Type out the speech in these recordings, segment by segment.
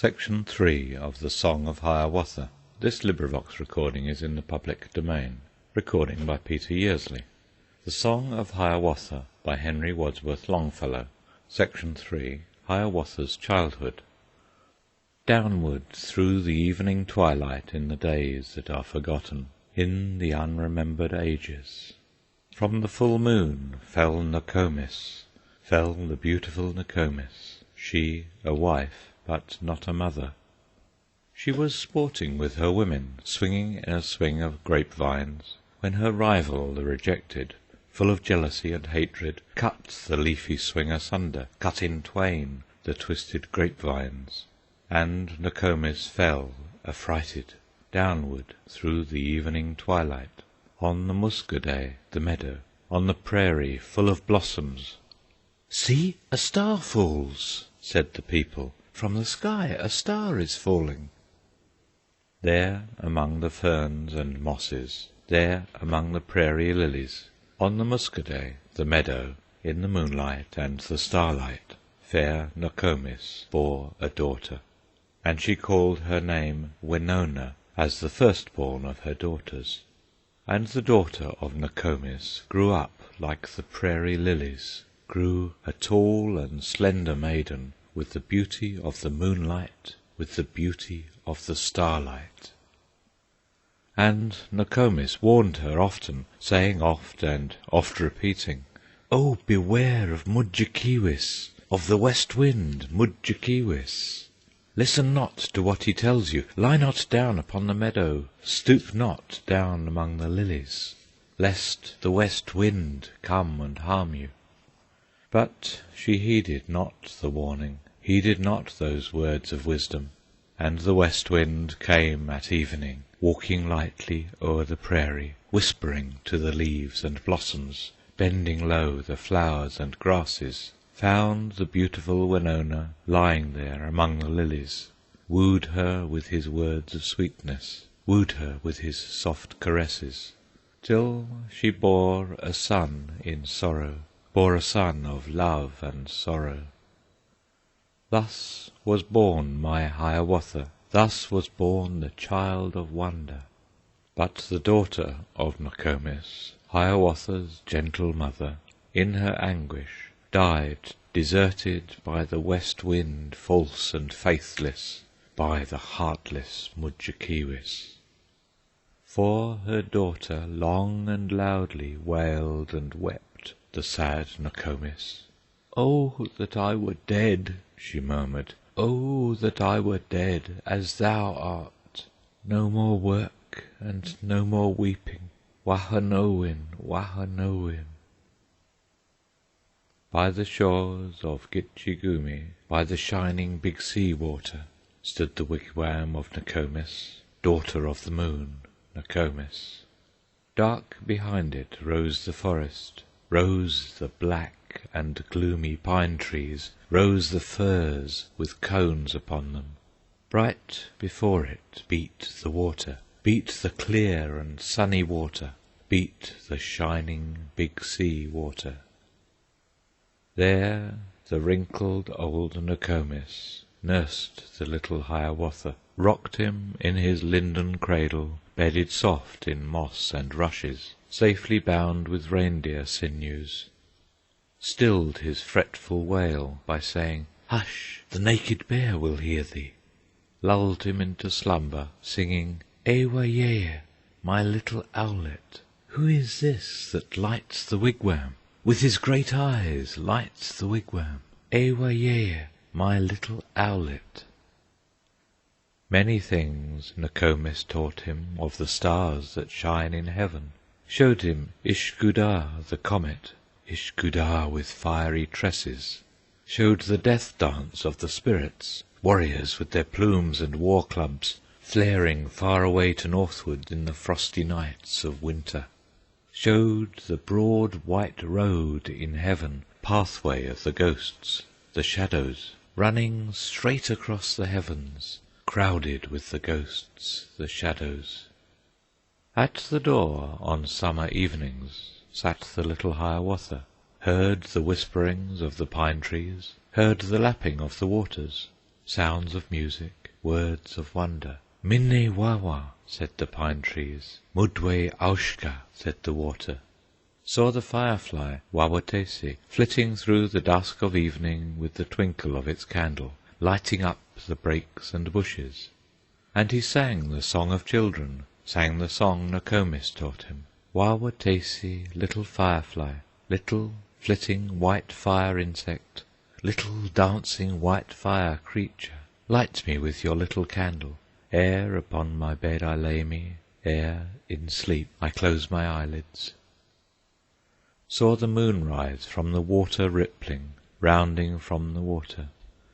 Section 3 of the Song of Hiawatha. This recording is in the public domain. Recording by Peter Yearsley. The Song of Hiawatha by Henry Wadsworth Longfellow. Section 3. Hiawatha's Childhood. Downward through the evening twilight, in the days that are forgotten, in the unremembered ages, from the full moon fell Nokomis, fell the beautiful Nokomis, she a wife, but not a mother. She was sporting with her women, swinging in a swing of grapevines, when her rival, the rejected, full of jealousy and hatred, cut the leafy swing asunder, cut in twain the twisted grapevines, and Nokomis fell, affrighted, downward through the evening twilight, on the muscadet, the meadow, on the prairie full of blossoms. "See, a star falls," said the people. "From the sky a star is falling." There among the ferns and mosses, there among the prairie lilies, on the muscadet, the meadow, in the moonlight and the starlight, fair Nokomis bore a daughter, and she called her name Wenonah, as the firstborn of her daughters. And the daughter of Nokomis grew up like the prairie lilies, grew a tall and slender maiden, with the beauty of the moonlight, with the beauty of the starlight. And Nokomis warned her often, saying oft and oft repeating, "Oh, beware of Mudjekeewis, of the west wind, Mudjekeewis! Listen not to what he tells you, lie not down upon the meadow, stoop not down among the lilies, lest the west wind come and harm you." But she heeded not the warning, heeded not those words of wisdom, and the west wind came at evening, walking lightly o'er the prairie, whispering to the leaves and blossoms, bending low the flowers and grasses, found the beautiful Wenonah lying there among the lilies, wooed her with his words of sweetness, wooed her with his soft caresses, till she bore a son in sorrow, bore a son of love and sorrow. Thus was born my Hiawatha, thus was born the child of wonder. But the daughter of Nokomis, Hiawatha's gentle mother, in her anguish died, deserted by the west wind false and faithless, by the heartless Mudjekeewis. For her daughter long and loudly wailed and wept, the sad Nokomis. "Oh, that I were dead!" she murmured. "Oh, that I were dead, as thou art! No more work and no more weeping, Wahonowin, Wahonowin!" By the shores of Gitchigumi, by the shining Big Sea Water, stood the wigwam of Nokomis, daughter of the moon, Nokomis. Dark behind it rose the forest, rose the black and gloomy pine trees, rose the firs with cones upon them. Bright before it beat the water, beat the clear and sunny water, beat the shining Big Sea Water. There the wrinkled old Nokomis nursed the little Hiawatha, rocked him in his linden cradle, bedded soft in moss and rushes, safely bound with reindeer sinews, stilled his fretful wail by saying, "Hush, the naked bear will hear thee," lulled him into slumber, singing, "Ewa-yea, my little owlet, who is this that lights the wigwam? With his great eyes lights the wigwam, Ewa-yea, my little owlet." Many things Nokomis taught him of the stars that shine in heaven, showed him Ishgoodah the comet, Ishgoodah with fiery tresses, showed the death dance of the spirits, warriors with their plumes and war clubs, flaring far away to northward in the frosty nights of winter, showed the broad white road in heaven, pathway of the ghosts, the shadows, running straight across the heavens, crowded with the ghosts, the shadows. At the door on summer evenings sat the little Hiawatha, heard the whisperings of the pine trees, heard the lapping of the waters, sounds of music, words of wonder. Minne wawa, said the pine trees. Mudwe aushka, said the water. Saw the firefly, Wawatesi, flitting through the dusk of evening with the twinkle of its candle, lighting up the brakes and bushes. And he sang the song of children, sang the song Nokomis taught him. Wawatesi, little firefly, little flitting white fire insect, little dancing white fire creature, light me with your little candle, ere upon my bed I lay me, ere in sleep I close my eyelids. Saw the moon rise from the water rippling, rounding from the water,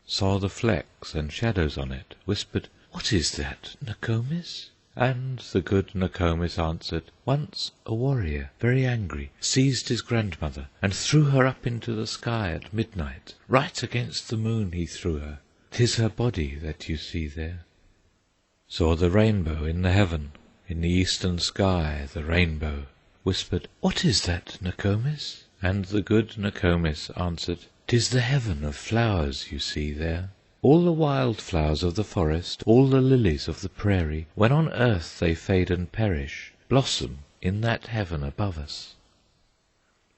saw the flecks and shadows on it, whispered, "What is that, Nokomis?" And the good Nokomis answered, "Once a warrior, very angry, seized his grandmother, and threw her up into the sky at midnight. Right against the moon he threw her. 'Tis her body that you see there." Saw the rainbow in the heaven, in the eastern sky the rainbow, whispered, "What is that, Nokomis?" And the good Nokomis answered, "'Tis the heaven of flowers you see there. All the wild flowers of the forest, all the lilies of the prairie, when on earth they fade and perish, blossom in that heaven above us."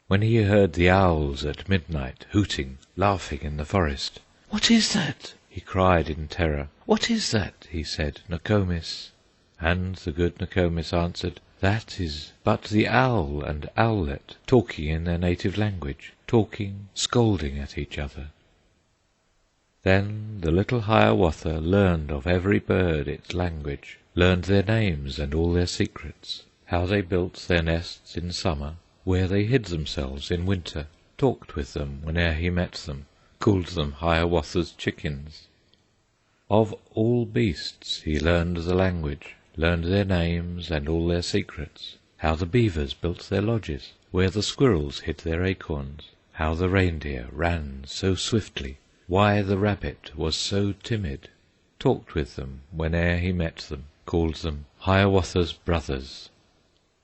When he heard the owls at midnight hooting, laughing in the forest, "What is that?" he cried in terror. "What is that?" he said, "Nokomis?" And the good Nokomis answered, "That is but the owl and owlet talking in their native language, talking, scolding at each other." Then the little Hiawatha learned of every bird its language, learned their names and all their secrets, how they built their nests in summer, where they hid themselves in winter, talked with them whene'er he met them, called them Hiawatha's chickens. Of all beasts he learned the language, learned their names and all their secrets, how the beavers built their lodges, where the squirrels hid their acorns, how the reindeer ran so swiftly, why the rabbit was so timid, talked with them whene'er he met them, called them Hiawatha's brothers.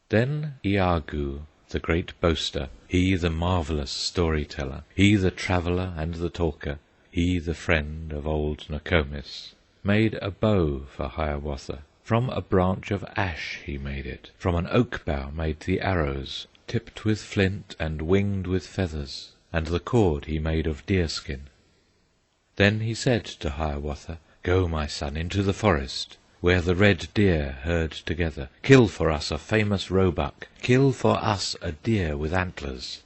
Then Iagoo, the great boaster, he the marvelous story-teller, he the traveller and the talker, he the friend of old Nokomis, made a bow for Hiawatha. From a branch of ash he made it, from an oak bough made the arrows, tipped with flint and winged with feathers, and the cord he made of deerskin. Then he said to Hiawatha, "Go, my son, into the forest, where the red deer herd together. Kill for us a famous roebuck, kill for us a deer with antlers."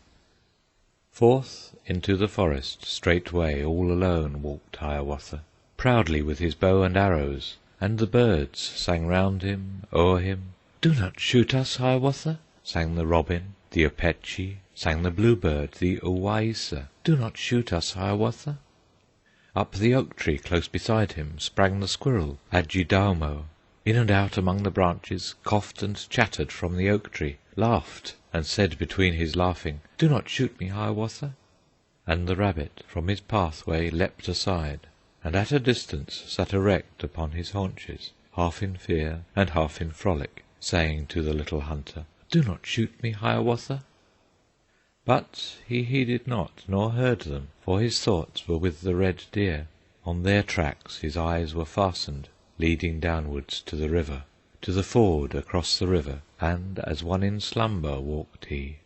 Forth into the forest straightway all alone walked Hiawatha, proudly with his bow and arrows, and the birds sang round him, o'er him. "Do not shoot us, Hiawatha!" sang the robin, the opechee, sang the bluebird, the uwaisa. "Do not shoot us, Hiawatha!" Up the oak tree close beside him sprang the squirrel, Adjidaumo. In and out among the branches, coughed and chattered from the oak tree, laughed and said between his laughing, "Do not shoot me, Hiawatha!" And the rabbit from his pathway leapt aside, and at a distance sat erect upon his haunches, half in fear and half in frolic, saying to the little hunter, "Do not shoot me, Hiawatha!" But he heeded not, nor heard them, for his thoughts were with the red deer. On their tracks his eyes were fastened, leading downwards to the river, to the ford across the river, and as one in slumber walked he.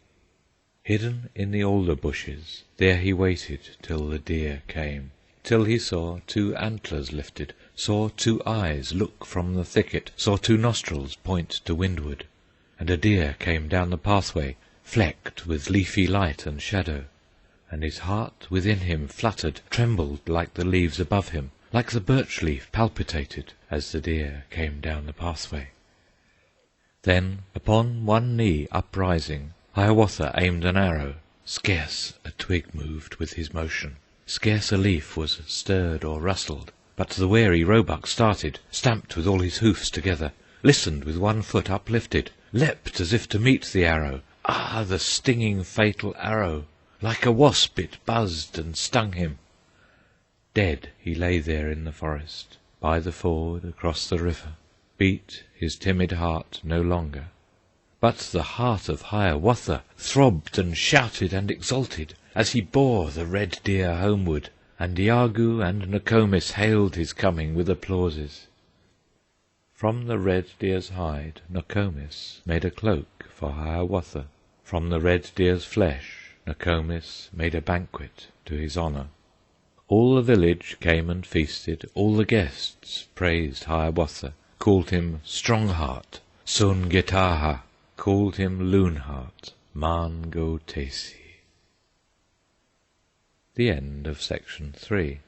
Hidden in the alder bushes, there he waited till the deer came, till he saw 2 antlers lifted, saw 2 eyes look from the thicket, saw 2 nostrils point to windward, and a deer came down the pathway, flecked with leafy light and shadow, and his heart within him fluttered, trembled like the leaves above him, like the birch leaf palpitated, as the deer came down the pathway. Then, upon one knee uprising, Hiawatha aimed an arrow. Scarce a twig moved with his motion, scarce a leaf was stirred or rustled, but the wary roebuck started, stamped with all his hoofs together, listened with one foot uplifted, leapt as if to meet the arrow. Ah, the stinging fatal arrow! Like a wasp it buzzed and stung him. Dead he lay there in the forest, by the ford across the river, beat his timid heart no longer. But the heart of Hiawatha throbbed and shouted and exulted, as he bore the red deer homeward, and Iagoo and Nokomis hailed his coming with applauses. From the red deer's hide Nokomis made a cloak for Hiawatha. From the red deer's flesh Nokomis made a banquet to his honor. All the village came and feasted, all the guests praised Hiawatha, called him Strong Heart, Sungitaha, called him Loon Heart, Mangotesi. The end of section 3.